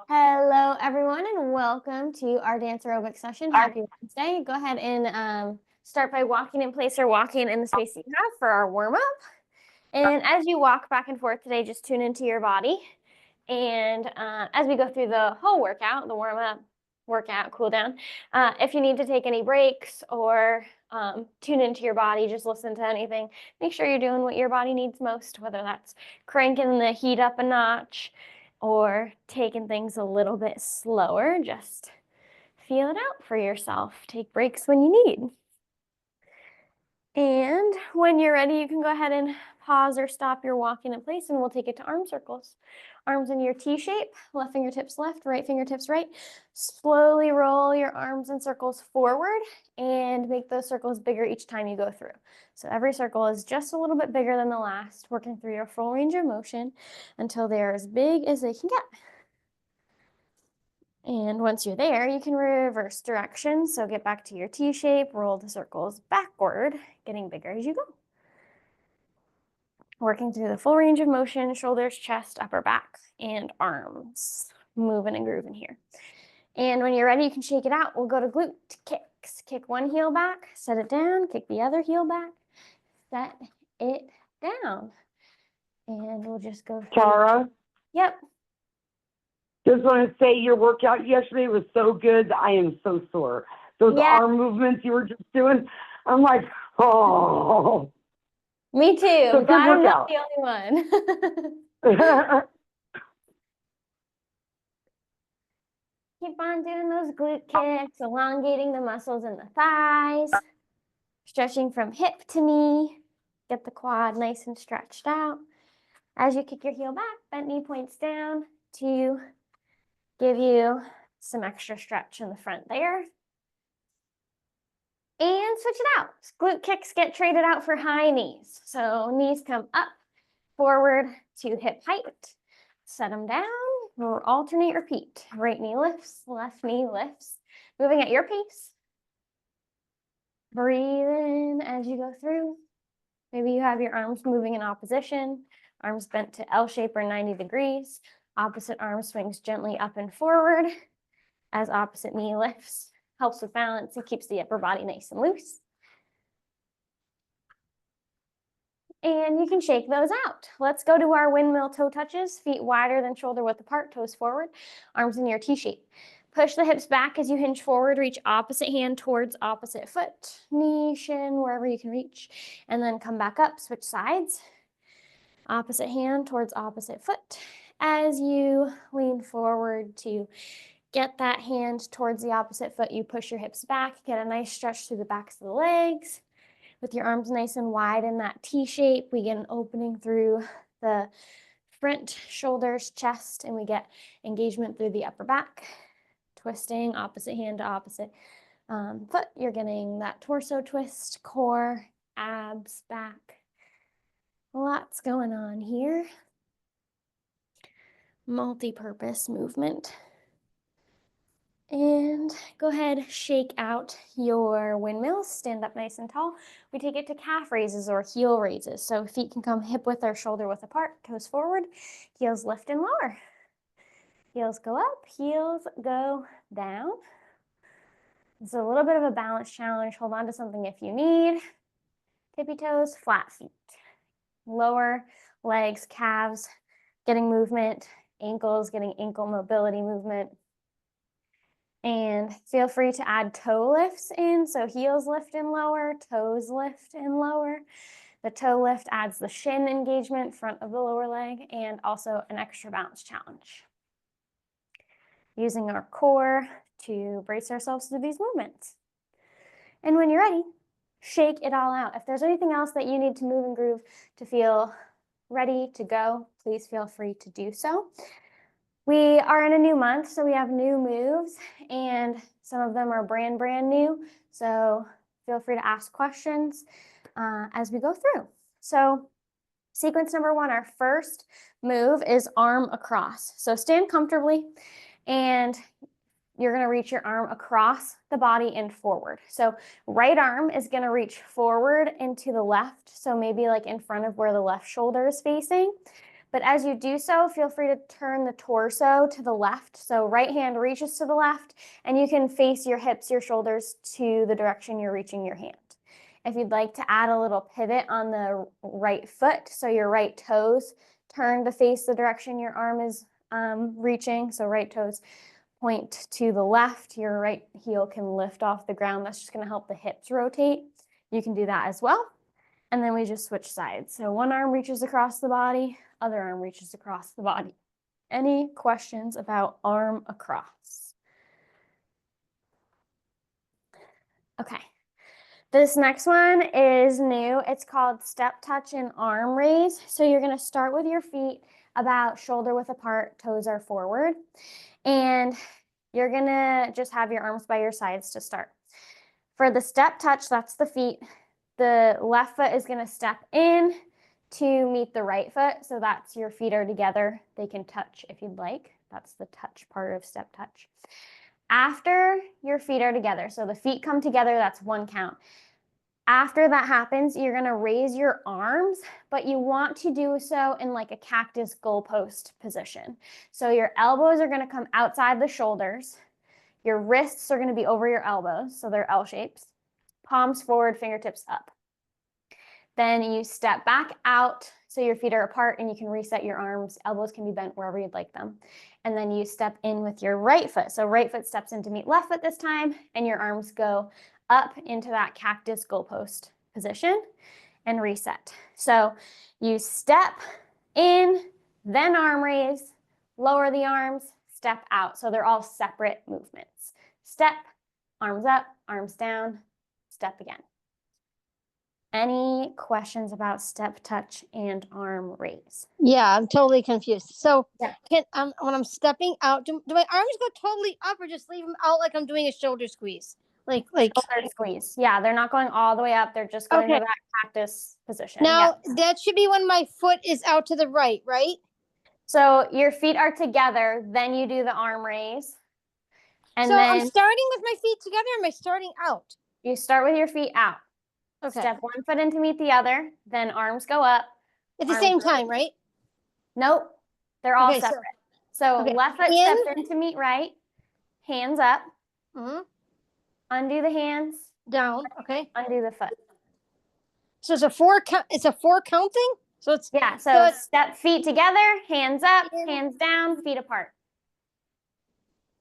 Hello, everyone, and welcome to our dance aerobic session. Happy Wednesday. Go ahead and start by walking in place or walking in the space that you have for our warm-up. And as you walk back and forth today, just tune into your body. And as we go through the whole workout, the warm-up, workout, cool down, if you need to take any breaks or tune into your body, just listen to anything, make sure you're doing what your body needs most, whether that's cranking the heat up a notch or taking things a little bit slower. Just feel it out for yourself. Take breaks when you need. And when you're ready, you can go ahead and pause or stop your walking in place, and we'll take it to arm circles. Arms in your T shape, left fingertips left, right fingertips right. Slowly roll your arms in circles forward and make those circles bigger each time you go through. So every circle is just a little bit bigger than the last, working through your full range of motion until they're as big as they can get. And once you're there, you can reverse direction. So get back to your T shape, roll the circles backward, getting bigger as you go. Working through the full range of motion, shoulders, chest, upper back, and arms. Moving and grooving here. And when you're ready, you can shake it out. We'll go to glute kicks. Kick one heel back, set it down, kick the other heel back, set it down. And we'll just go through. Tara? Yep. Just want to say your workout yesterday was so good. I am so sore. Those arm movements you were just doing, I'm like, oh. Me too. So glad I'm not the only one. Keep on doing those glute kicks, elongating the muscles in the thighs, stretching from hip to knee. Get the quad nice and stretched out. As you kick your heel back, bent knee points down to give you some extra stretch in the front there. And switch it out. Glute kicks get traded out for high knees. So knees come up, forward to hip height. Set them down. We'll alternate, repeat. Right knee lifts, left knee lifts. Moving at your pace. Breathe in as you go through. Maybe you have your arms moving in opposition. Arms bent to L shape or 90 degrees. Opposite arm swings gently up and forward as opposite knee lifts. Helps with balance and keeps the upper body nice and loose. And you can shake those out. Let's go to our windmill toe touches. Feet wider than shoulder width apart, toes forward, arms in your T shape. Push the hips back as you hinge forward, reach opposite hand towards opposite foot, knee, shin, wherever you can reach, and then come back up, switch sides. Opposite hand towards opposite foot. As you lean forward to get that hand towards the opposite foot, you push your hips back, get a nice stretch through the backs of the legs. With your arms nice and wide in that T shape, we get an opening through the front, shoulders, chest, and we get engagement through the upper back. Twisting opposite hand to opposite foot. You're getting that torso twist, core, abs, back. Lots going on here. Multi-purpose movement. And go ahead, shake out your windmills, stand up nice and tall. We take it to calf raises or heel raises. So feet can come hip width or shoulder width apart, toes forward, heels lift and lower. Heels go up, heels go down. It's a little bit of a balance challenge. Hold on to something if you need. Tippy toes, flat feet. Lower legs, calves, getting movement, ankles, getting ankle mobility movement. And feel free to add toe lifts in. So heels lift and lower, toes lift and lower. The toe lift adds the shin engagement, front of the lower leg, and also an extra balance challenge. Using our core to brace ourselves through these movements. And when you're ready, shake it all out. If there's anything else that you need to move and groove to feel ready to go, please feel free to do so. We are in a new month, so we have new moves, and some of them are brand new. So feel free to ask questions as we go through. So sequence number one, our first move is arm across. So stand comfortably, and you're going to reach your arm across the body and forward. So right arm is going to reach forward and to the left. So maybe like in front of where the left shoulder is facing. But as you do so, feel free to turn the torso to the left. So right hand reaches to the left, and you can face your hips, your shoulders to the direction you're reaching your hand. If you'd like to add a little pivot on the right foot, so your right toes turn to face the direction your arm is reaching, so right toes point to the left, your right heel can lift off the ground. That's just going to help the hips rotate. You can do that as well. And then we just switch sides. So one arm reaches across the body, other arm reaches across the body. Any questions about arm across? Okay. This next one is new. It's called step touch and arm raise. So you're going to start with your feet about shoulder width apart, toes are forward. And you're going to just have your arms by your sides to start. For the step touch, that's the feet. The left foot is going to step in to meet the right foot. So that's your feet are together. They can touch if you'd like. That's the touch part of step touch. After your feet are together, so the feet come together, that's one count. After that happens, you're going to raise your arms, but you want to do so in like a cactus goalpost position. So your elbows are going to come outside the shoulders. Your wrists are going to be over your elbows, so they're L shapes. Palms forward, fingertips up. Then you step back out so your feet are apart and you can reset your arms. Elbows can be bent wherever you'd like them. And then you step in with your right foot. So right foot steps in to meet left foot this time, and your arms go up into that cactus goalpost position and reset. So you step in, then arm raise, lower the arms, step out. So they're all separate movements. Step, arms up, arms down, step again. Any questions about step touch and arm raise? Yeah, I'm totally confused. So Yeah. when I'm stepping out, do my arms go totally up or just leave them out like I'm doing a shoulder squeeze? Like Shoulder squeeze. Yeah, they're not going all the way up. They're just going to that cactus position. Now Yeah. that should be when my foot is out to the right, right? So your feet are together, then you do the arm raise. And so then I'm starting with my feet together, or am I starting out? you start with your feet out. Okay. Step one foot in to meet the other, then arms go up. At the same time, right? Nope. They're all Okay, so- separate. So okay. left foot In. steps in to meet right, hands up, Mhm. undo the hands, Down. Okay. undo the foot. So it's a four count. It's a 4 count thing. So it's Yeah, So so it's- step feet together, hands up, In. hands down, feet apart.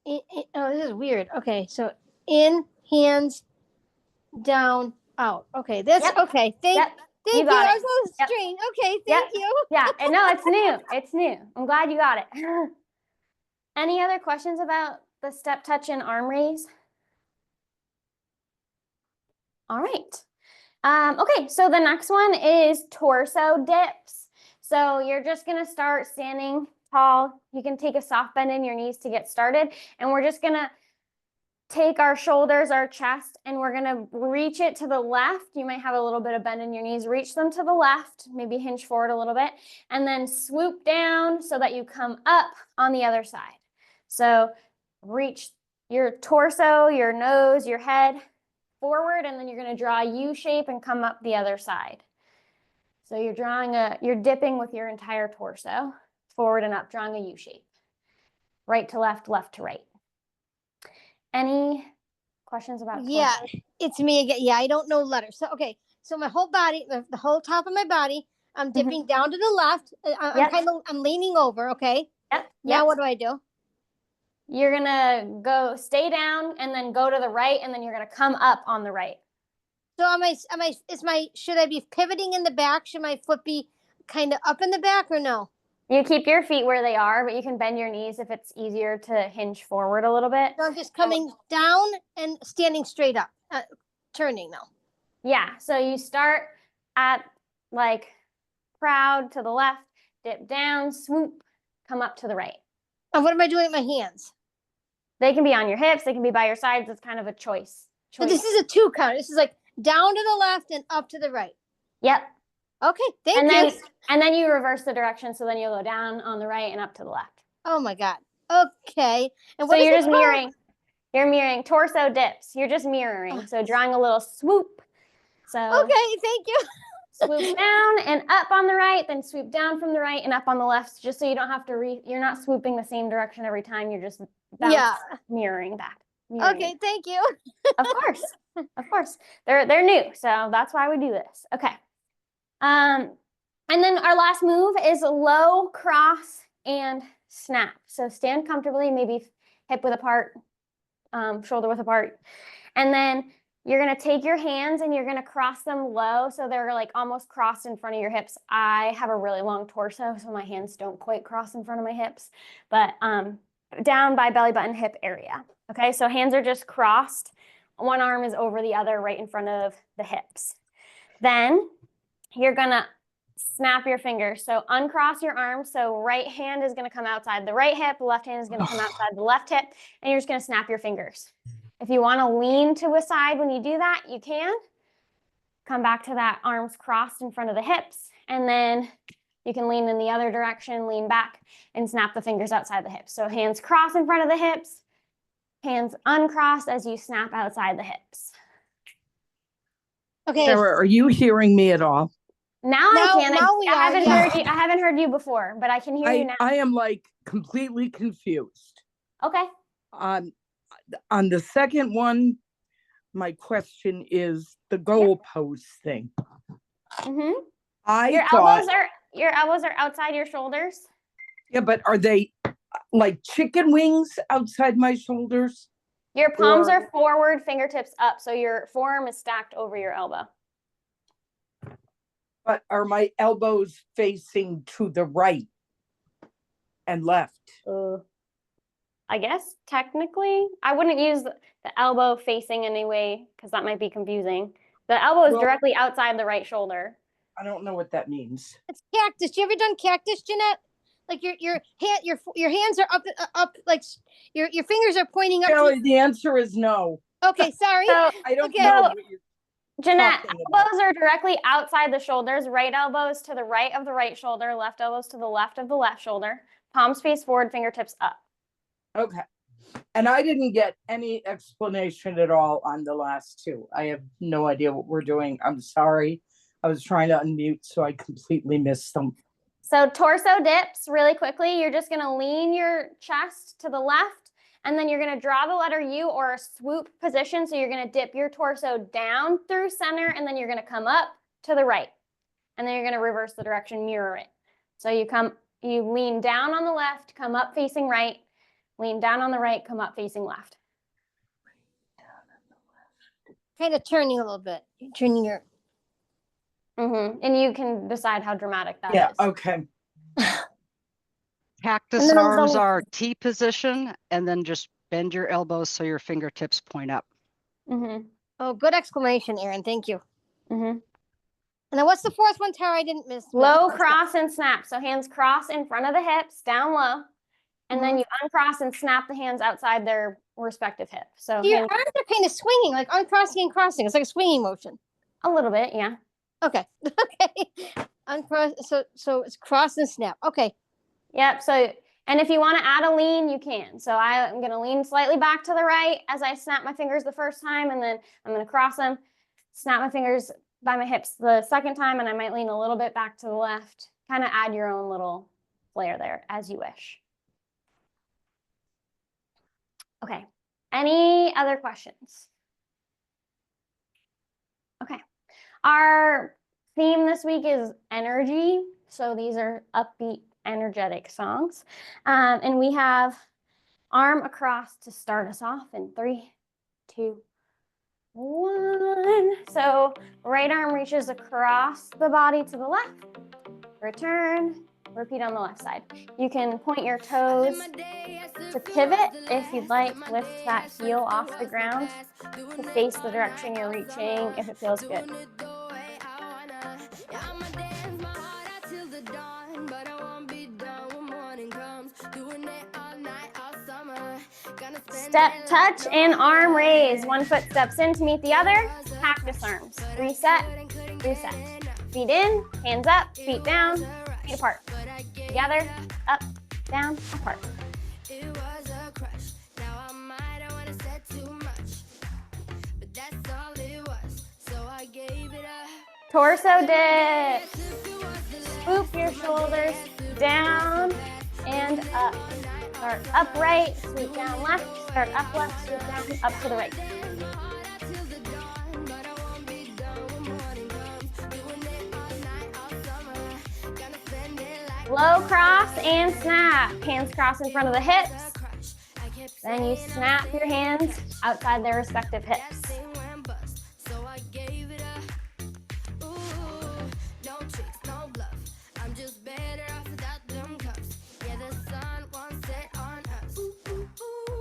oh, this is weird. Okay, so in, hands, down, out. Okay, that's Yep. okay. Thank Yep. you. You got That it. was a little Yep. strange. Okay, Yep. thank you. Yeah, and no, it's new. It's new. I'm glad you got it. Any other questions about the step touch and arm raise? All right. Okay, so the next one is torso dips. So you're just gonna start standing tall. You can take a soft bend in your knees to get started. And we're just gonna take our shoulders, our chest, and we're gonna reach it to the left. You might have a little bit of bend in your knees. Reach them to the left, maybe hinge forward a little bit, and then swoop down so that you come up on the other side. So reach your torso, your nose, your head forward, and then you're gonna draw a U shape and come up the other side. So you're dipping with your entire torso, forward and up, drawing a U shape. Right to left, left to right. Any questions about torso? Yeah, it's me again. Yeah, I don't know letters. So okay, so my whole body, the whole top of my body, I'm dipping down to the left. I'm leaning over. Okay. Yep. Now what do I do? You're gonna stay down and then go to the right, and then you're gonna come up on the right. So should I be pivoting in the back? Should my foot be kind of up in the back or no? You keep your feet where they are, but you can bend your knees if it's easier to hinge forward a little bit. So I'm just coming down and standing straight up, turning now. Yeah, so you start at like proud to the left, dip down, swoop, come up to the right. And what am I doing with my hands? They can be on your hips, they can be by your sides. It's kind of a choice. So this is a 2 count. This is like down to the left and up to the right. Yep. Okay, thank you. And then you reverse the direction, so then you'll go down on the right and up to the left. Oh my God. Okay. And so you're just mirroring. You're mirroring torso dips. You're just mirroring. So drawing a little swoop. So okay, thank you. Swoop down and up on the right, then swoop down from the right and up on the left, just so you don't have to you're not swooping the same direction every time. You're just mirroring that. Okay, thank you. Of course. Of course. They're new, so that's why we do this. Okay. And then our last move is low, cross, and snap. So stand comfortably, maybe hip width apart, shoulder width apart. And then you're going to take your hands and you're going to cross them low, so they're like almost crossed in front of your hips. I have a really long torso, so my hands don't quite cross in front of my hips, but down by belly button hip area. Okay, so hands are just crossed. One arm is over the other right in front of the hips. Then you're going to snap your fingers. So uncross your arms. So right hand is going to come outside the right hip. Left hand is going to come outside the left hip. And you're just going to snap your fingers. If you want to lean to a side when you do that, you can. Come back to that arms crossed in front of the hips. And then you can lean in the other direction, lean back, and snap the fingers outside the hips. So hands cross in front of the hips. Hands uncrossed as you snap outside the hips. Okay. Sarah, are you hearing me at all? Now I can. I heard you. I haven't heard you before, but I can hear you now. I am like completely confused. Okay. On the second one, my question is the goalpost thing. Mm-hmm. Your elbows are outside your shoulders. Yeah, but are they like chicken wings outside my shoulders? Your palms are forward, fingertips up, so your forearm is stacked over your elbow. But are my elbows facing to the right and left? I guess technically, I wouldn't use the elbow facing anyway, because that might be confusing. The elbow is directly outside the right shoulder. I don't know what that means. It's cactus. You ever done cactus, Jeanette? Like your hands are up like your fingers are pointing up. Kelly, the answer is no. Okay, sorry. So, I don't know what you're Jeanette, talking about. elbows are directly outside the shoulders. Right elbows to the right of the right shoulder. Left elbows to the left of the left shoulder. Palms face forward, fingertips up. Okay. And I didn't get any explanation at all on the last two. I have no idea what we're doing. I'm sorry. I was trying to unmute, so I completely missed them. So torso dips really quickly. You're just going to lean your chest to the left, and then you're going to draw the letter U or a swoop position. So you're going to dip your torso down through center, and then you're going to come up to the right. And then you're going to reverse the direction, mirror it. So you lean down on the left, come up facing right, lean down on the right, come up facing left. Kind of turning a little bit. You're turning your... Mm-hmm. And you can decide how dramatic that is. Yeah, okay. Cactus arms are T position, and then just bend your elbows so your fingertips point up. Mm-hmm. Oh, good exclamation, Erin. Thank you. Mm-hmm. And then what's the fourth one, Tara? I didn't miss. Low, cross, and snap. So hands cross in front of the hips, down low. And then you uncross and snap the hands outside their respective hip. So your arms are kind of swinging, like uncrossing and crossing. It's like a swinging motion. A little bit, yeah. Okay. Okay. Uncross. So it's cross and snap. Okay. Yep. So, and if you want to add a lean, you can. So I'm going to lean slightly back to the right as I snap my fingers the first time, and then I'm going to cross them, snap my fingers by my hips the second time, and I might lean a little bit back to the left. Kind of add your own little flair there as you wish. Okay. Any other questions? Okay. Our theme this week is energy. So these are upbeat, energetic songs. And we have arm across to start us off in 3, 2, 1. So right arm reaches across the body to the left. Return. Repeat on the left side. You can point your toes to pivot if you'd like. Lift that heel off the ground to face the direction you're reaching if it feels good. Step, touch, and arm raise. One foot steps in to meet the other. Cactus arms. Reset, reset. Feet in, hands up, feet down, feet apart. Together, up, down, apart. Torso dip. Swoop your shoulders down and up. Start upright, sweep down left, start up left, sweep down, up to the right. Low cross and snap. Hands cross in front of the hips. Then you snap your hands outside their respective hips.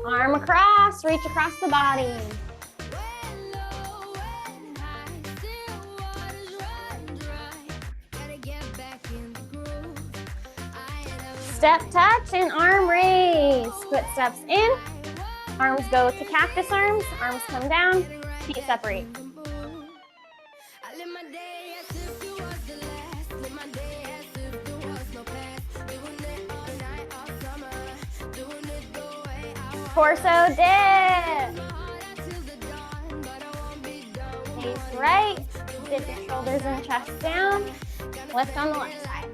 Arm across, reach across the body. Step touch and arm raise. Footsteps in. Arms go to cactus arms. Arms come down. Feet separate. Torso dip. Face right. Dip your shoulders and chest down. Lift on the left side.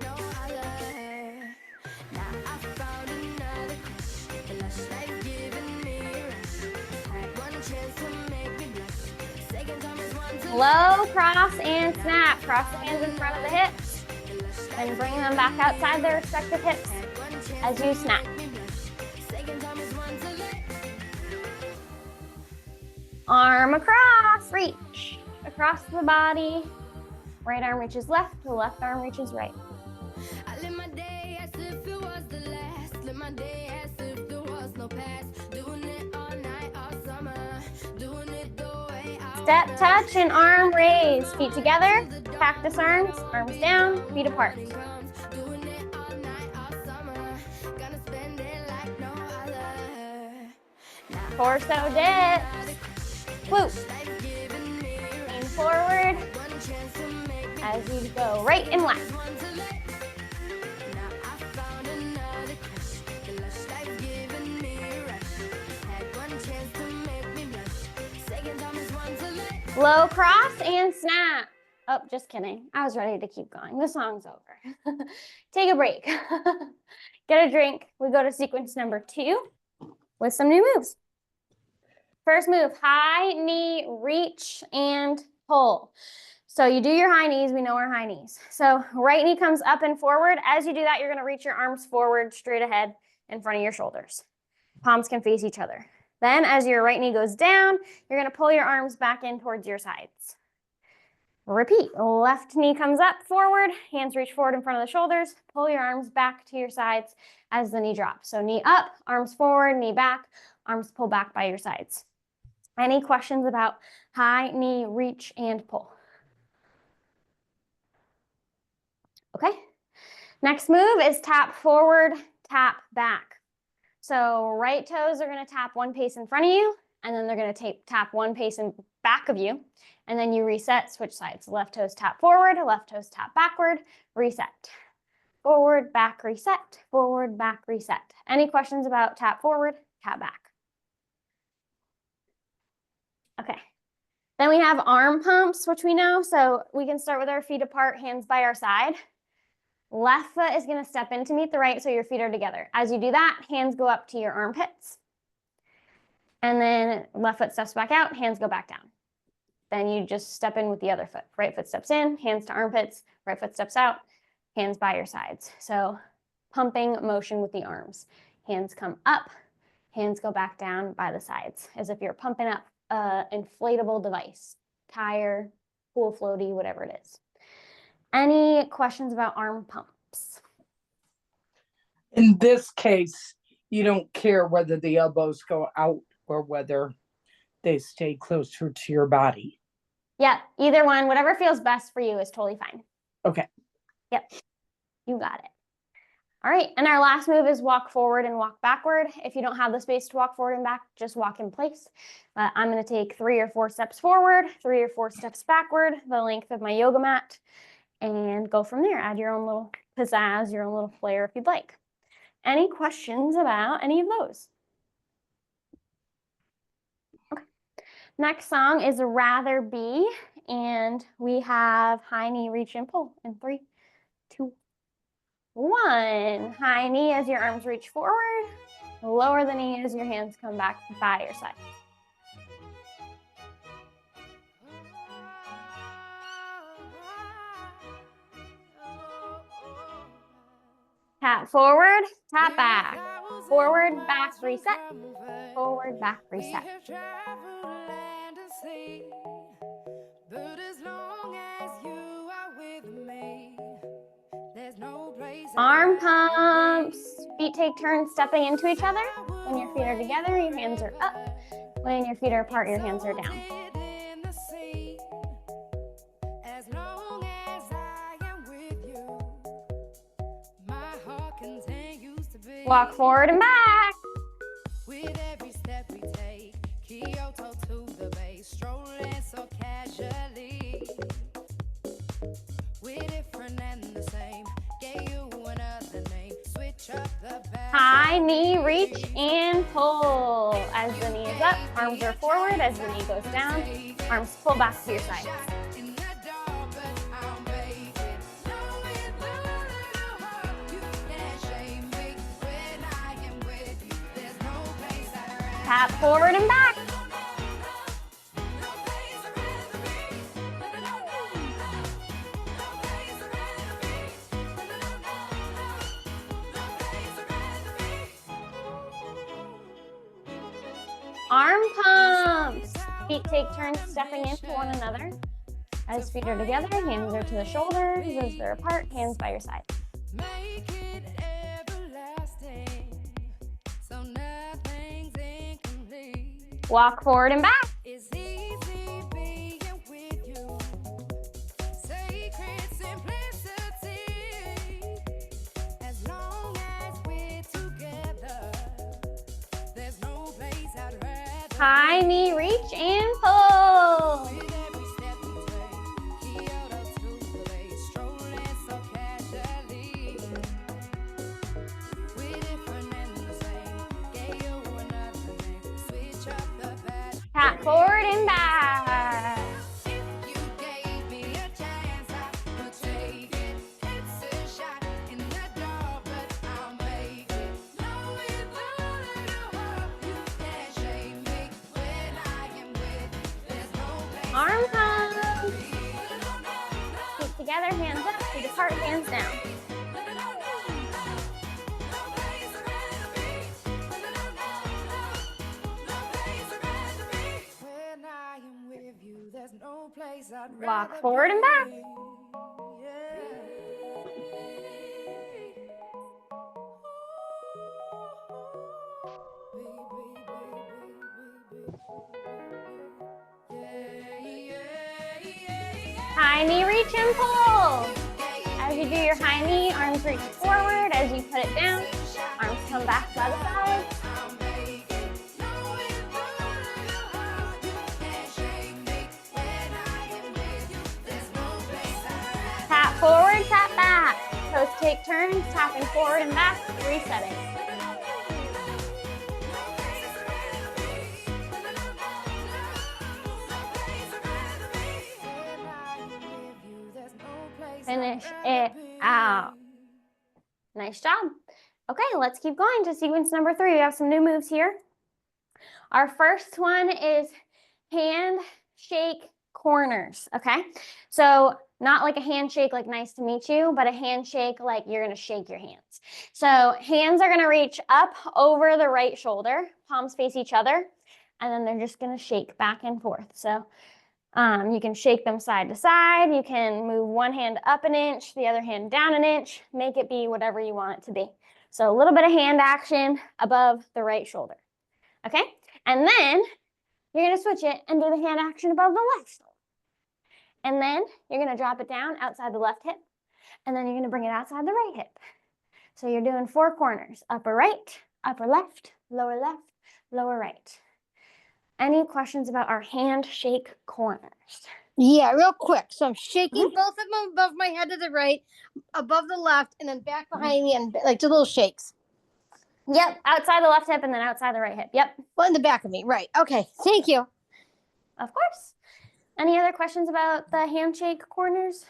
Low cross and snap. Cross the hands in front of the hips. Then bring them back outside their respective hips as you snap. Arm across, reach across the body. Right arm reaches left, the left arm reaches right. Step touch and arm raise. Feet together, cactus arms, arms down, feet apart. Torso dip. Swoop. Lean forward as you go right and left. Low cross and snap. Oh, just kidding. I was ready to keep going. The song's over. Take a break. Get a drink. We go to sequence number 2 with some new moves. First move, high knee reach and pull. So you do your high knees. We know our high knees. So right knee comes up and forward. As you do that, you're going to reach your arms forward, straight ahead in front of your shoulders. Palms can face each other. Then as your right knee goes down, you're going to pull your arms back in towards your sides. Repeat. Left knee comes up, forward. Hands reach forward in front of the shoulders. Pull your arms back to your sides as the knee drops. So knee up, arms forward, knee back, arms pull back by your sides. Any questions about high knee reach and pull? Okay. Next move is tap forward, tap back. So right toes are going to tap one pace in front of you, and then they're going to tap one pace in back of you, and then you reset, switch sides. Left toes tap forward, left toes tap backward, reset. Forward, back, reset, forward, back, reset. Any questions about tap forward, tap back? Okay. Then we have arm pumps, which we know. So we can start with our feet apart, hands by our side. Left foot is going to step in to meet the right, so your feet are together. As you do that, hands go up to your armpits. And then left foot steps back out, hands go back down. Then you just step in with the other foot. Right foot steps in, hands to armpits, right foot steps out, hands by your sides. So pumping motion with the arms. Hands come up, hands go back down by the sides, as if you're pumping up an inflatable device, tire, pool floaty, whatever it is. Any questions about arm pumps? In this case, you don't care whether the elbows go out or whether they stay closer to your body. Yeah, either one, whatever feels best for you is totally fine. Okay. Yep, you got it. All right, and our last move is walk forward and walk backward. If you don't have the space to walk forward and back, just walk in place. I'm going to take 3 or 4 steps forward, 3 or 4 steps backward, the length of my yoga mat, and go from there. Add your own little pizzazz, your own little flair if you'd like. Any questions about any of those? Okay. Next song is Rather Be, And we have high knee reach and pull in 3, 2, 1. High knee as your arms reach forward. Lower the knee as your hands come back by your side. Tap forward, tap back. Forward, back, reset. Forward, back, reset. Arm pumps. Feet take turns stepping into each other. When your feet are together, your hands are up. When your feet are apart, your hands are down. Walk forward and back. With every step we take, Kyoto to the bay, strolling so casually. We're different and the same. Gave you another name. Switch up the back. High knee reach and pull. As the knee is up, arms are forward. As the knee goes down, arms pull back to your sides. Tap forward and back. Arm pumps. Feet take turns stepping into one another. As feet are together, hands are to the shoulders. As they're apart, hands by your side. Make it everlasting, so nothing's incomplete. Walk forward and back. It's easy being with you. Sacred simplicity. As long as we're together, there's no place I'd rather. High knee reach and pull. Tap forward and back. If you gave me a chance, I would take it. It's a shot in the dark, but I'll make it. Knowing you can't shame me when I am with you. There's no place. Arm pumps. Feet together, hands up. Feet apart, hands down. Walk forward and back. High knee reach and pull. As you do your high knee, arms reach forward. As you put it down, arms come back by the sides. Tap forward, tap back. Toes take turns, tapping forward and back, resetting. Finish it out. Nice job. Okay, let's keep going to sequence number 3. We have some new moves here. Our first one is hand shake corners, okay? So not like a handshake like nice to meet you, but a handshake like you're gonna shake your hands. So hands are gonna reach up over the right shoulder, palms face each other, and then they're just gonna shake back and forth. So you can shake them side to side. You can move one hand up an inch, the other hand down an inch, make it be whatever you want it to be. So a little bit of hand action above the right shoulder, okay? And then you're gonna switch it and do the hand action above the left shoulder. And then you're gonna drop it down outside the left hip, and then you're gonna bring it outside the right hip. So you're doing 4 corners, upper right, upper left, lower right. Any questions about our handshake corners? Yeah, real quick. So I'm shaking both of them above my head to the right, above the left, and then back behind me, and like 2 little shakes. Yep, outside the left hip and then outside the right hip. Yep. Well, in the back of me, right. Okay, thank you. Of course. Any other questions about the handshake corners?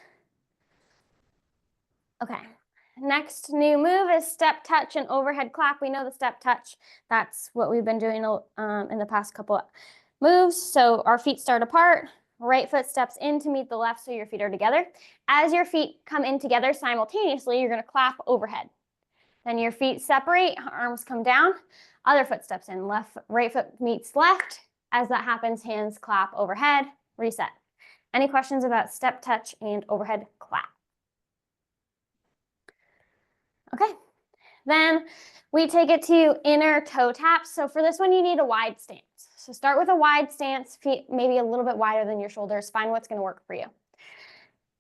Okay. Next new move is step touch and overhead clap. We know the step touch. That's what we've been doing in the past couple of moves. So our feet start apart. Right foot steps in to meet the left, so your feet are together. As your feet come in together simultaneously, you're going to clap overhead. Then your feet separate, arms come down, other foot steps in, right foot meets left. As that happens, hands clap overhead, reset. Any questions about step touch and overhead clap? Okay, then we take it to inner toe taps. So for this one, you need a wide stance. So start with a wide stance, feet maybe a little bit wider than your shoulders. Find what's going to work for you.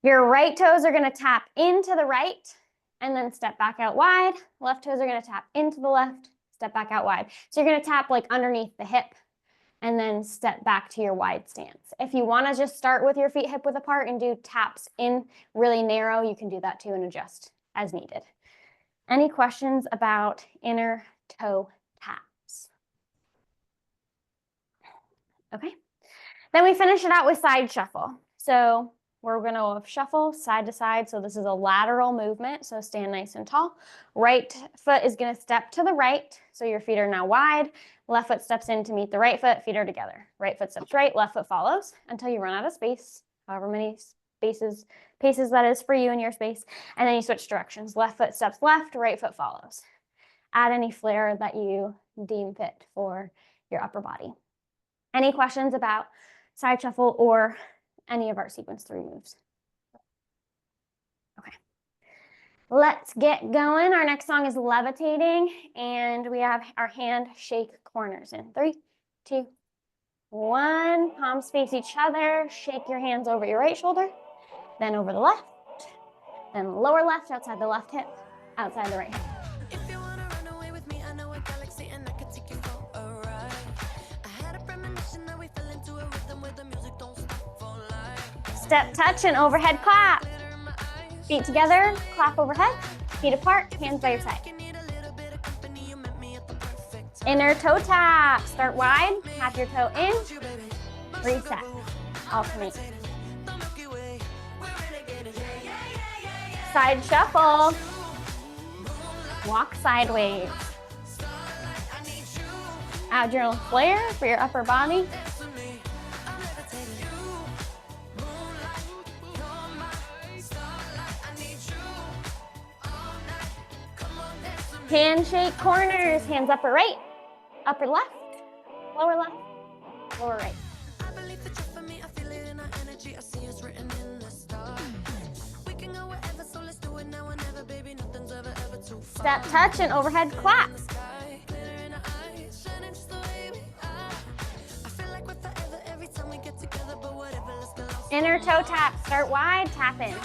Your right toes are going to tap into the right and then step back out wide. Left toes are going to tap into the left, step back out wide. So you're going to tap like underneath the hip and then step back to your wide stance. If you want to just start with your feet hip width apart and do taps in really narrow, you can do that too and adjust as needed. Any questions about inner toe taps? Okay. Then we finish it out with side shuffle. So we're going to shuffle side to side. So this is a lateral movement. So stand nice and tall. Right foot is going to step to the right. So your feet are now wide. Left foot steps in to meet the right foot. Feet are together. Right foot steps right. Left foot follows until you run out of space. However many paces that is for you in your space. And then you switch directions. Left foot steps left. Right foot follows. Add any flair that you deem fit for your upper body. Any questions about side shuffle or any of our sequence 3 moves? Okay. Let's get going. Our next song is Levitating, and we have our hand shake corners in 3, 2, 1. Palms face each other. Shake your hands over your right shoulder, then over the left, then lower left outside the left hip, outside the right hip. Step touch and overhead clap. Feet together, clap overhead, feet apart, hands by your side. Inner toe tap. Start wide, tap your toe in, reset, alternate. Side shuffle. Walk sideways. Add your own flair for your upper body. Handshake corners, hands upper right, upper left, lower right. Step touch and overhead clap. Inner toe tap, start wide, tap in.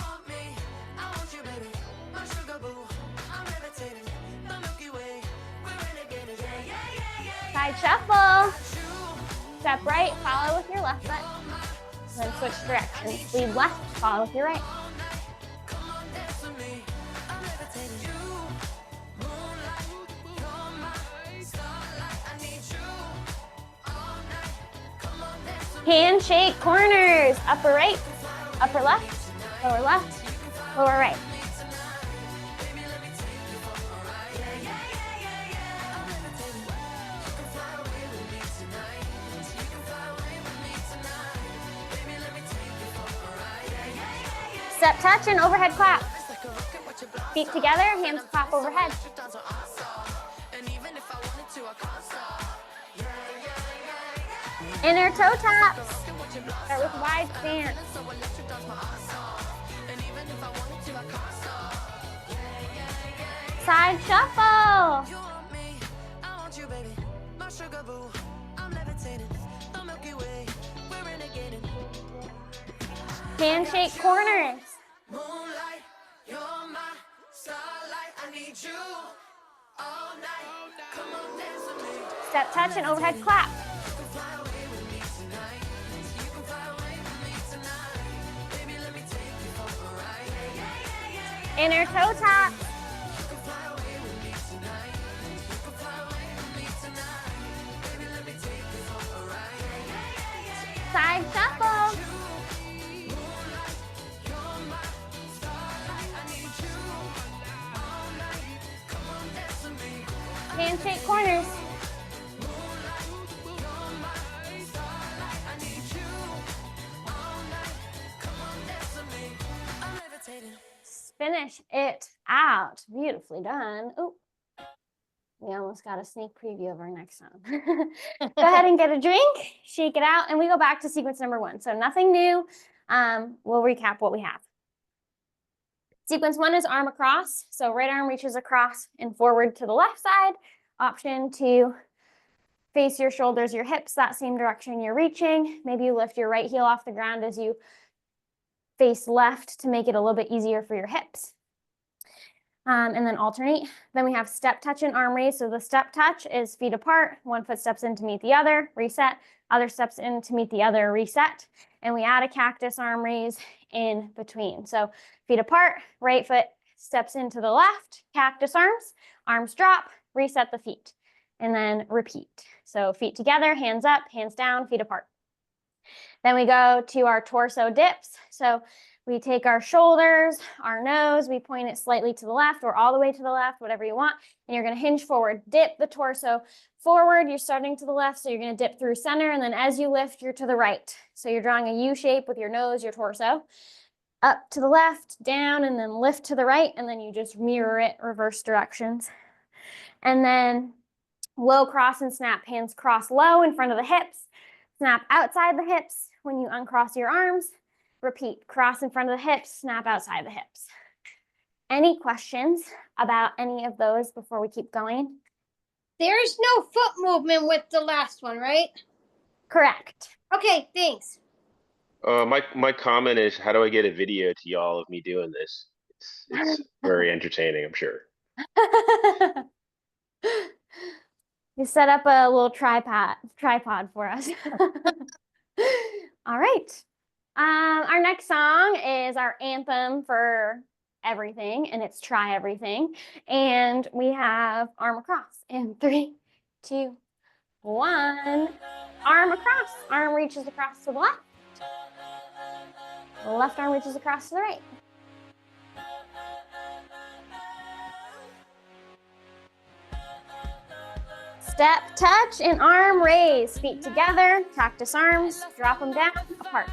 Side shuffle. Step right, follow with your left foot. Then switch directions. Lead left, follow with your right. Handshake corners. Upper right, upper left, lower right. Step touch and overhead clap. Feet together, hands clap overhead. Inner toe taps. Start with wide stance. Side shuffle. Handshake corners. Moonlight, you're my starlight. I need you all night. Come on, dance with me. Step touch and overhead clap. Inner toe tap. Side shuffle. finish it out. Beautifully done. Oh, we almost got a sneak preview of our next song. Go ahead and get a drink, shake it out, and we go back to sequence number 1. So nothing new. We'll recap what we have. Sequence 1 is arm across. So right arm reaches across and forward to the left side. Option to face your shoulders, your hips, that same direction you're reaching. Maybe you lift your right heel off the ground as you face left to make it a little bit easier for your hips. And then alternate. Then we have step touch and arm raise. So the step touch is feet apart. One foot steps in to meet the other, reset. Other steps in to meet the other, reset. And we add a cactus arm raise in between. So feet apart, right foot steps into the left, cactus arms drop, reset the feet. And then repeat. So feet together, hands up, hands down, feet apart. Then we go to our torso dips. So we take our shoulders, our nose, we point it slightly to the left or all the way to the left, whatever you want. And you're going to hinge forward, dip the torso forward. You're starting to the left, so you're going to dip through center. And then as you lift, you're to the right. So you're drawing a U shape with your nose, your torso. Up to the left, down, and then lift to the right. And then you just mirror it, reverse directions. And then low cross and snap, hands cross low in front of the hips. Snap outside the hips when you uncross your arms. Repeat, cross in front of the hips, snap outside the hips. Any questions about any of those before we keep going? There's no foot movement with the last one, right? Correct. Okay, thanks. My comment is, how do I get a video to y'all of me doing this? It's very entertaining, I'm sure. You set up a little tripod for us. All right. Our next song is our anthem for everything, and it's Try Everything. And we have arm across in 3, 2, 1. Arm across. Arm reaches across to the left. The left arm reaches across to the right. Step, touch, and arm raise. Feet together, cactus arms, drop them down, apart.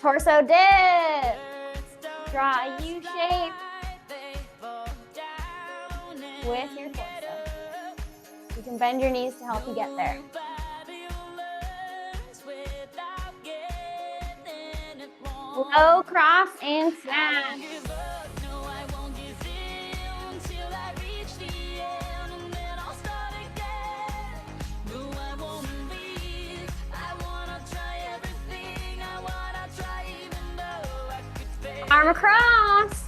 Torso dip. Draw a U shape with your torso. You can bend your knees to help you get there. Low cross and snap. Arm across.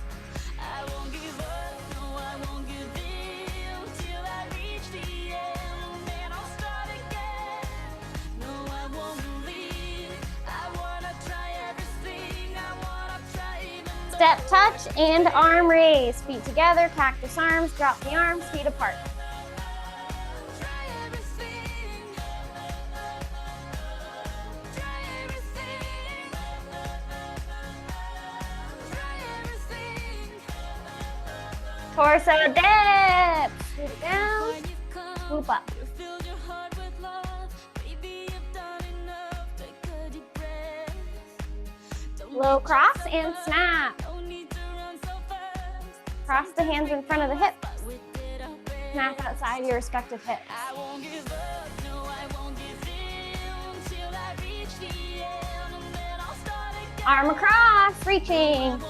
Step touch and arm raise. Feet together, cactus arms, drop the arms, feet apart. Torso dip. Swoop down, swoop up. Low cross and snap. Cross the hands in front of the hips. Snap outside your respective hips. Arm across, reaching.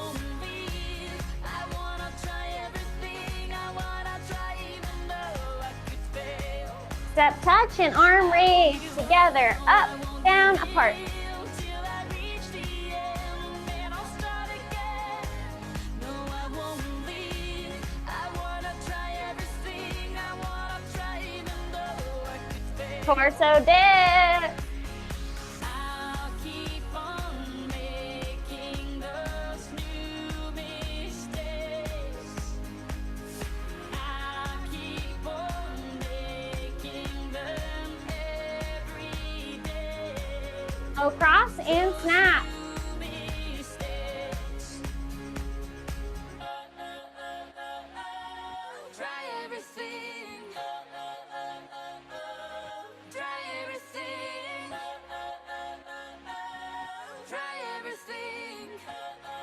Step touch and arm raise. Together, up, down, apart. Torso dip. Low cross and snap.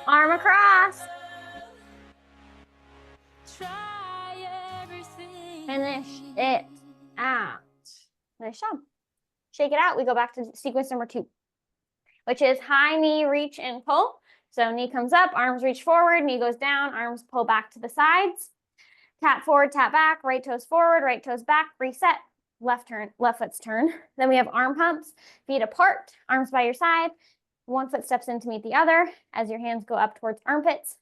Arm across. Finish it out. Nice job. Shake it out. We go back to sequence number 2, which is high knee, reach, and pull. So knee comes up, arms reach forward, knee goes down, arms pull back to the sides. Tap forward, tap back, right toes forward, right toes back, reset, left foot's turn. Then we have arm pumps, feet apart, arms by your side. One foot steps in to meet the other as your hands go up towards armpits.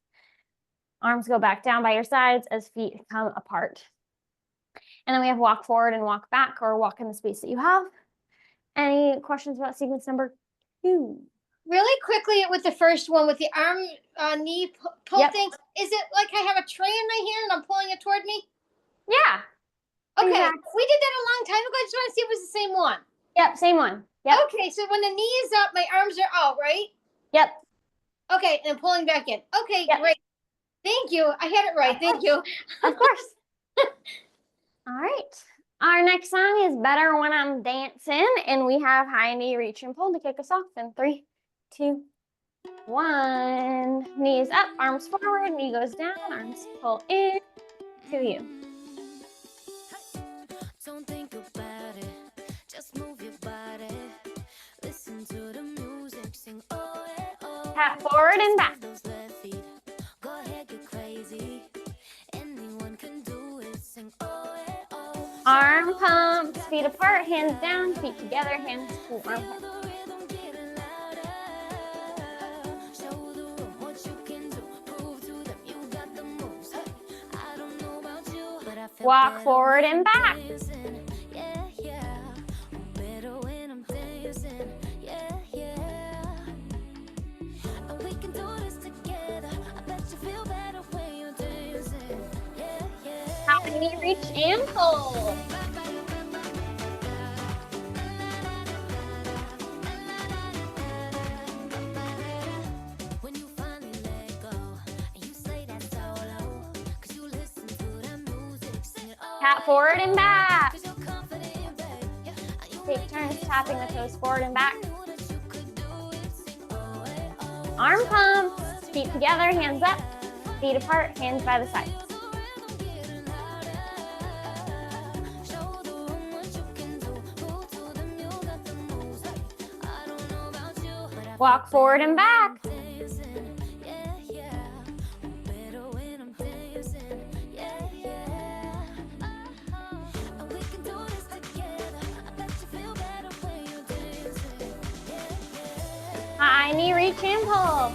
Arms go back down by your sides as feet come apart. And then we have walk forward and walk back, or walk in the space that you have. Any questions about sequence number 2? Really quickly with the first one, with the arm, knee pull Yep. thing, is it like I have a tray in my hand and I'm pulling it toward me? Yeah. Okay, Exactly. we did that a long time ago. I just want to see if it was the same one. Yep, same one. Yep. Okay, so when the knee is up, my arms are out, right? Yep. Okay, and I'm pulling back in. Okay, Yep. great. Thank you. I had it right. Thank you. Of course. All right. Our next song is Better When I'm Dancing, and we have high knee, reach, and pull to kick us off in 3, 2, 1. Knees up, arms forward, knee goes down, arms pull in to you. Don't think about it, just move your body. Listen to the music, sing oh yeah, oh. Tap forward and back. Those left feet, go ahead, get crazy. Anyone can do it, sing oh yeah, oh. Arm pumps, feet apart, hands down, feet together, hands to arm pumps. The rhythm getting louder. Show the room what you can do. Prove to them you got the moves. Hey, I don't know about you, but I feel Walk better forward when and I'm back. dancing. Yeah, yeah. I'm better when I'm dancing. Yeah, yeah. And we can do this together. I bet you feel better when you're dancing. Yeah, yeah. High knee, reach, and pull. When you finally let go and you say that solo, 'cause you listen to that music, sing it all. Tap forward and back. 'Cause you're confident, babe. Yeah, and you Take turns tapping the toes forward and back. knew that you could do it, sing oh, eh, oh. Arm pumps, feet together, hands up, feet apart, hands by the sides. Feel the rhythm getting louder. Show the room what you can do. Prove to them you got the moves. Hey, I don't know about you, but I Walk feel forward better and when back. I'm dancing. Yeah, yeah. I'm better when I'm dancing. Yeah, yeah. And we can do this together. I bet you feel better when you're dancing. Yeah, yeah. High knee, reach, and pull.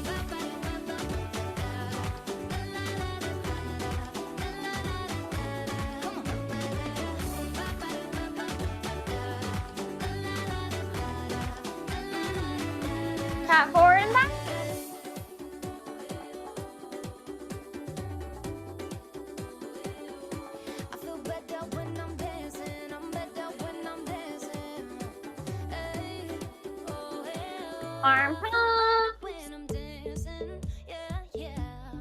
Tap forward and back. I feel better when I'm dancing. I'm better when I'm dancing. Hey, oh yeah. Arm pump. When I'm dancing, yeah, yeah.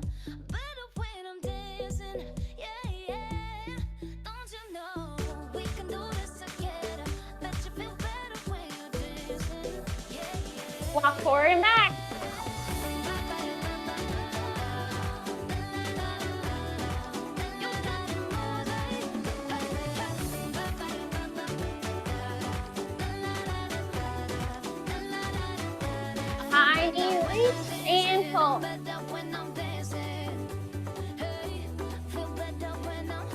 Better when I'm dancing, yeah, yeah. Don't you know we can do this together? Bet you feel better when you're dancing, yeah, yeah. Walk forward and back. High knee, reach, and pull. Better when I'm dancing, hey. Feel better when I'm,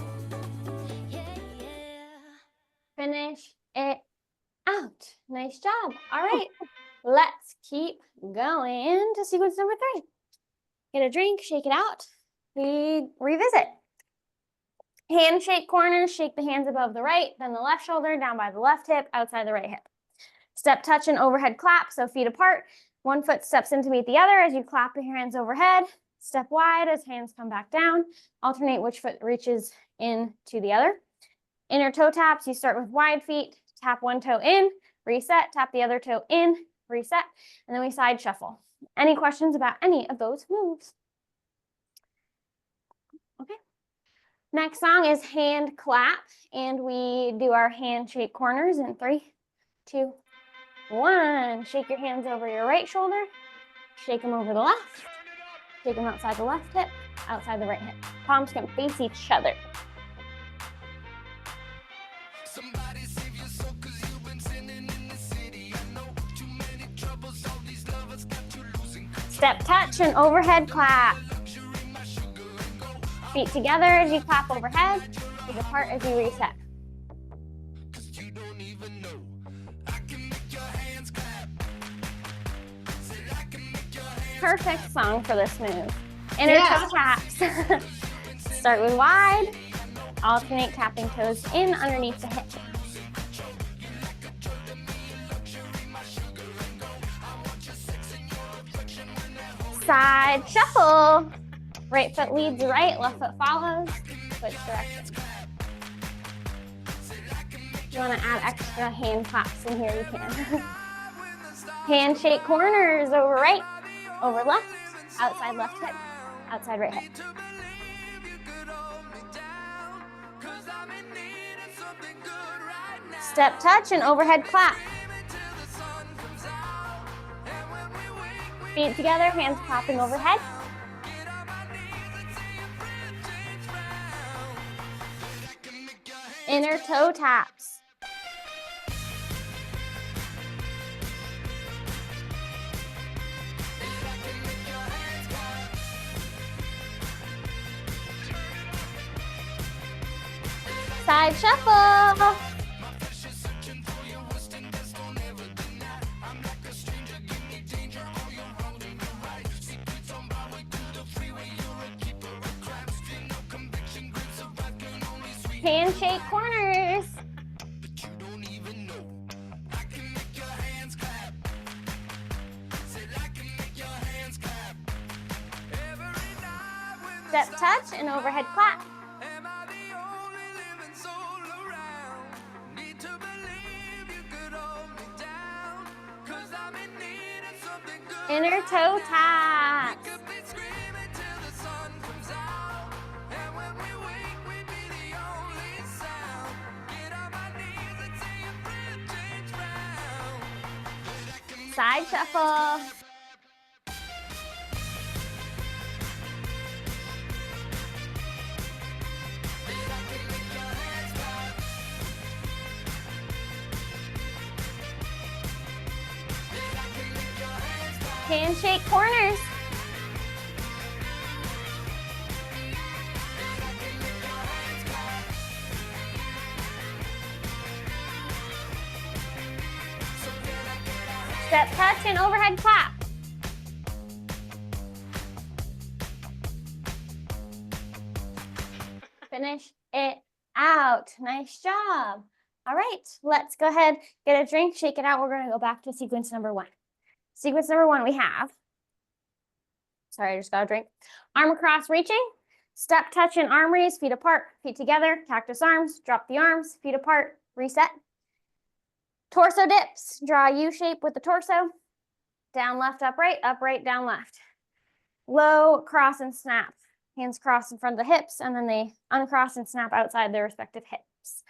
yeah, yeah. Finish it out. Nice job. All right, let's keep going to sequence number 3. Get a drink, shake it out. We revisit. Handshake corners, shake the hands above the right, then the left shoulder, down by the left hip, outside the right hip. Step touch and overhead clap, so feet apart. One foot steps in to meet the other as you clap your hands overhead. Step wide as hands come back down. Alternate which foot reaches in to the other. Inner toe taps, you start with wide feet. Tap one toe in, reset, tap the other toe in, reset, and then we side shuffle. Any questions about any of those moves? Okay. Next song is hand clap, and we do our handshake corners in 3, 2, 1. Shake your hands over your right shoulder, shake them over the left. Take them outside the left hip, outside the right hip. Palms can face each other. Step touch and overhead clap. Feet together as you clap overhead. Feet apart as you reset. Perfect song for this move. Inner toe taps. Start with wide. Alternate tapping toes in underneath the hip. Side shuffle. Right foot leads right, left foot follows. Switch direction. If you want to add extra hand claps in here, you can. Handshake corners over right, over left, outside left hip, outside right hip. Step touch and overhead clap. Feet together, hands clapping overhead. Inner toe taps. Side shuffle. Handshake corners. Step touch and overhead clap. Inner toe taps. Side shuffle. Handshake corners. Step touch and overhead clap. Finish it out. Nice job. All right, let's go ahead, get a drink, shake it out. We're gonna go back to sequence number one. Sequence number one, we have, sorry, I just got a drink. Arm across reaching, step touch and arm raise, feet apart, feet together, cactus arms, drop the arms, feet apart, reset. Torso dips, draw a U shape with the torso. Down, left, upright, down, left. Low, cross and snap. Hands cross in front of the hips, and then they uncross and snap outside their respective hips.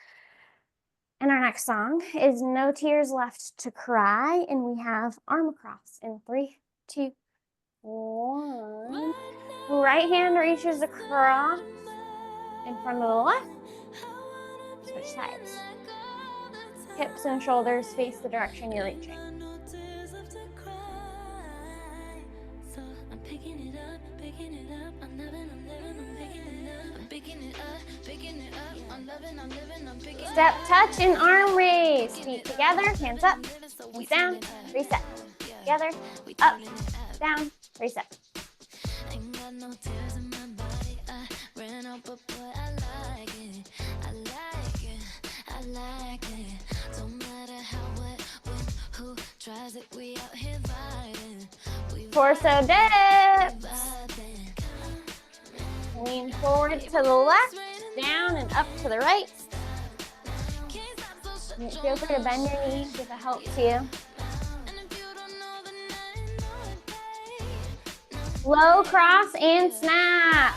And our next song is No Tears Left to Cry, and we have arm across in 3, 2, 1. Right hand reaches across in front of the left. Switch sides. Hips and shoulders face the direction you're reaching. Step touch and arm raise. Feet together, hands up, hands down, reset. Together, up, down, reset. Torso dips. Lean forward to the left, down and up to the right. Feel free to bend your knees if it helps you. Low cross and snap.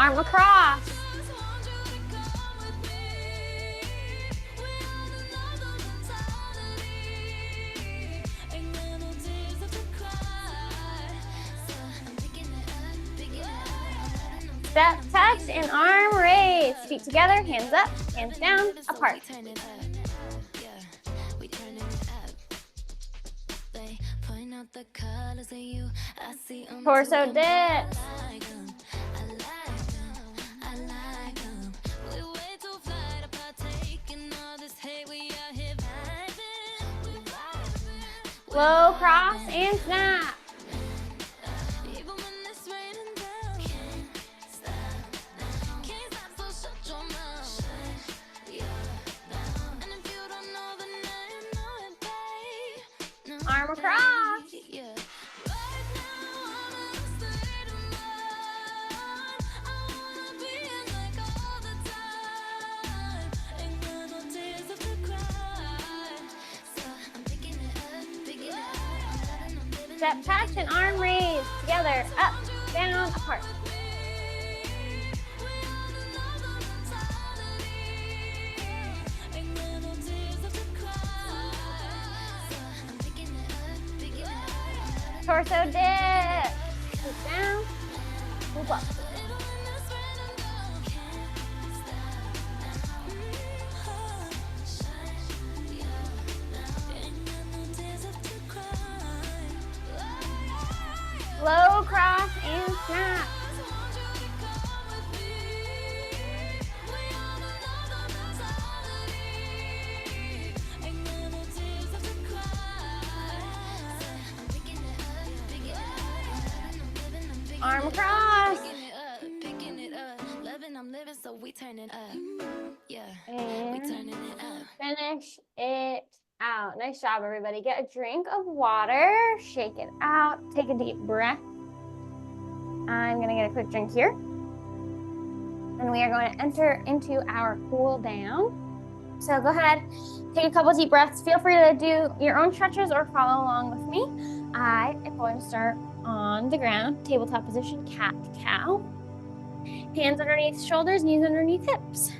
Arm across. Step touch and arm raise. Feet together, hands up, hands down, apart. Torso dip. Low cross and snap. Arm across. Step touch and arm raise. Together, up, down, apart. Torso dip. Move down, move up. Low cross and snap. Arm across. And finish it out. Nice job, everybody. Get a drink of water, shake it out, take a deep breath. I'm gonna get a quick drink here. And we are going to enter into our cool down. So go ahead, take a couple deep breaths. Feel free to do your own stretches or follow along with me. I am going to start on the ground, tabletop position, cat, cow. Hands underneath shoulders, knees underneath hips.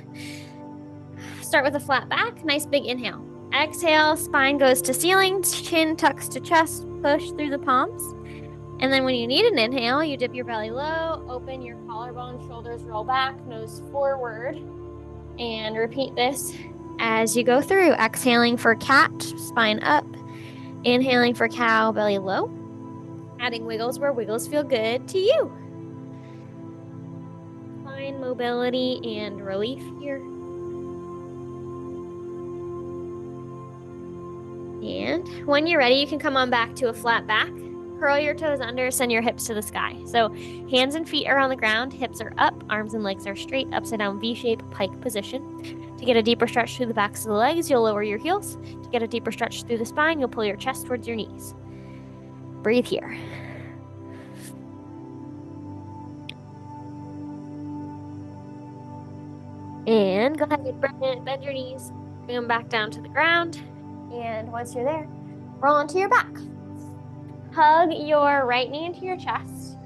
Start with a flat back, nice big inhale. Exhale, spine goes to ceiling, chin tucks to chest, push through the palms. And then when you need an inhale, you dip your belly low, open your collarbone, shoulders roll back, nose forward. And repeat this as you go through. Exhaling for cat, spine up. Inhaling for cow, belly low. Adding wiggles where wiggles feel good to you. Find mobility and relief here. And when you're ready, you can come on back to a flat back. Curl your toes under, send your hips to the sky. So hands and feet are on the ground, hips are up, arms and legs are straight, upside down V-shape, pike position. To get a deeper stretch through the backs of the legs, you'll lower your heels. To get a deeper stretch through the spine, you'll pull your chest towards your knees. Breathe here. And go ahead and bend your knees, bring them back down to the ground. And once you're there, roll onto your back. Hug your right knee into your chest.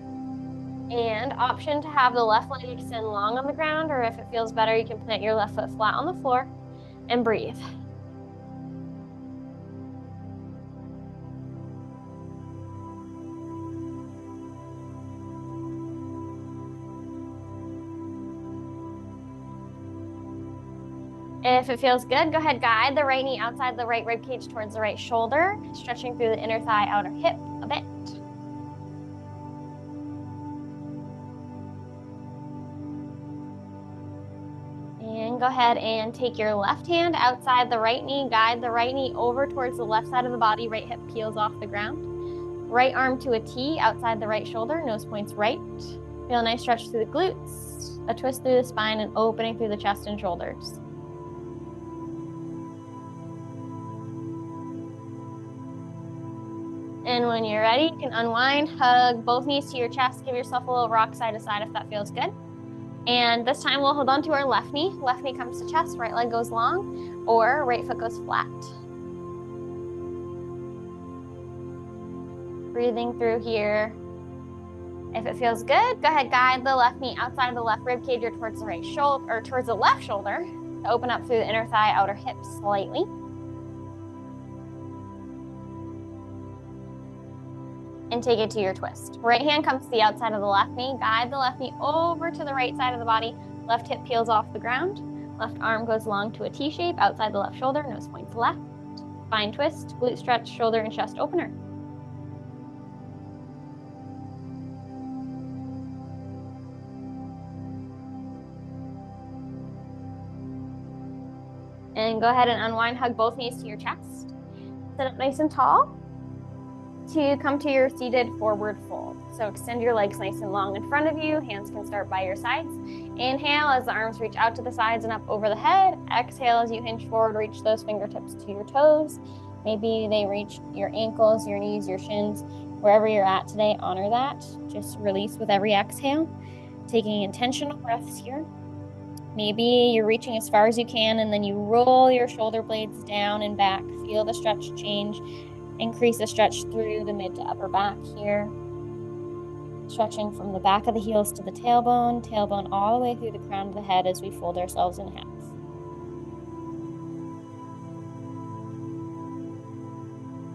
And option to have the left leg extend long on the ground, or if it feels better, you can plant your left foot flat on the floor and breathe. If it feels good, go ahead, guide the right knee outside the right rib cage towards the right shoulder, stretching through the inner thigh, outer hip a bit. And go ahead and take your left hand outside the right knee, guide the right knee over towards the left side of the body, right hip peels off the ground. Right arm to a T outside the right shoulder, nose points right. Feel a nice stretch through the glutes, a twist through the spine, and opening through the chest and shoulders. And when you're ready, you can unwind, hug both knees to your chest, give yourself a little rock side to side if that feels good. And this time we'll hold on to our left knee. Left knee comes to chest, right leg goes long, or right foot goes flat. Breathing through here. If it feels good, go ahead, guide the left knee outside of the left rib cage or towards the right shoulder, or towards the left shoulder to open up through the inner thigh, outer hip slightly. And take it to your twist. Right hand comes to the outside of the left knee. Guide the left knee over to the right side of the body. Left hip peels off the ground. Left arm goes long to a T shape outside the left shoulder. Nose points left. Spine twist, glute stretch, shoulder and chest opener. And go ahead and unwind, hug both knees to your chest. Sit up nice and tall to come to your seated forward fold. So extend your legs nice and long in front of you. Hands can start by your sides. Inhale as the arms reach out to the sides and up over the head. Exhale as you hinge forward, reach those fingertips to your toes. Maybe they reach your ankles, your knees, your shins. Wherever you're at today, honor that. Just release with every exhale. Taking intentional breaths here. Maybe you're reaching as far as you can and then you roll your shoulder blades down and back. Feel the stretch change. Increase the stretch through the mid to upper back here. Stretching from the back of the heels to the tailbone, tailbone all the way through the crown of the head as we fold ourselves in half.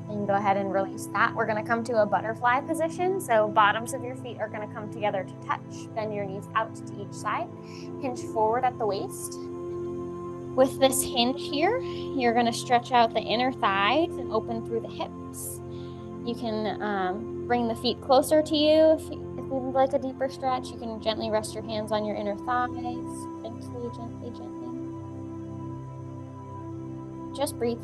And go ahead and release that. We're going to come to a butterfly position. So bottoms of your feet are going to come together to touch. Bend your knees out to each side. Hinge forward at the waist. With this hinge here, you're going to stretch out the inner thighs and open through the hips. You can bring the feet closer to you. If you would like a deeper stretch, you can gently rest your hands on your inner thighs. Gently, gently, gently. Just breathe.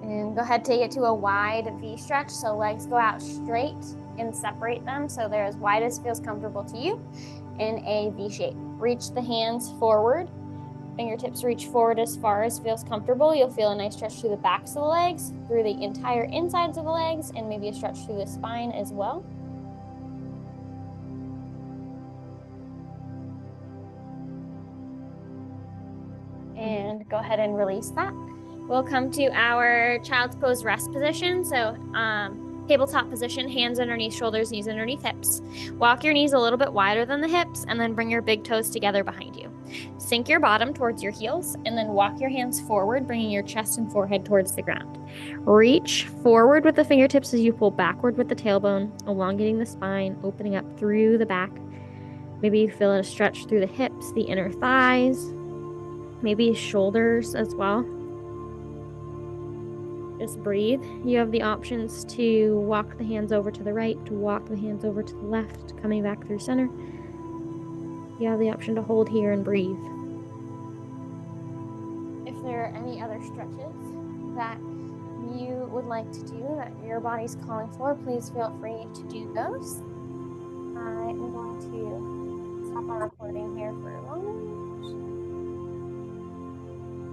And go ahead, take it to a wide V stretch. So legs go out straight and separate them so they're as wide as feels comfortable to you in a V shape. Reach the hands forward. Fingertips reach forward as far as feels comfortable. You'll feel a nice stretch through the backs of the legs, through the entire insides of the legs, and maybe a stretch through the spine as well. And go ahead and release that. We'll come to our child's pose rest position. So tabletop position, hands underneath shoulders, knees underneath hips. Walk your knees a little bit wider than the hips and then bring your big toes together behind you. Sink your bottom towards your heels and then walk your hands forward, bringing your chest and forehead towards the ground. Reach forward with the fingertips as you pull backward with the tailbone, elongating the spine, opening up through the back. Maybe you feel a stretch through the hips, the inner thighs, maybe shoulders as well. Just breathe. You have the options to walk the hands over to the right, to walk the hands over to the left, coming back through center. You have the option to hold here and breathe. If there are any other stretches that you would like to do that your body's calling for, please feel free to do those. I am going to stop our recording here for a moment.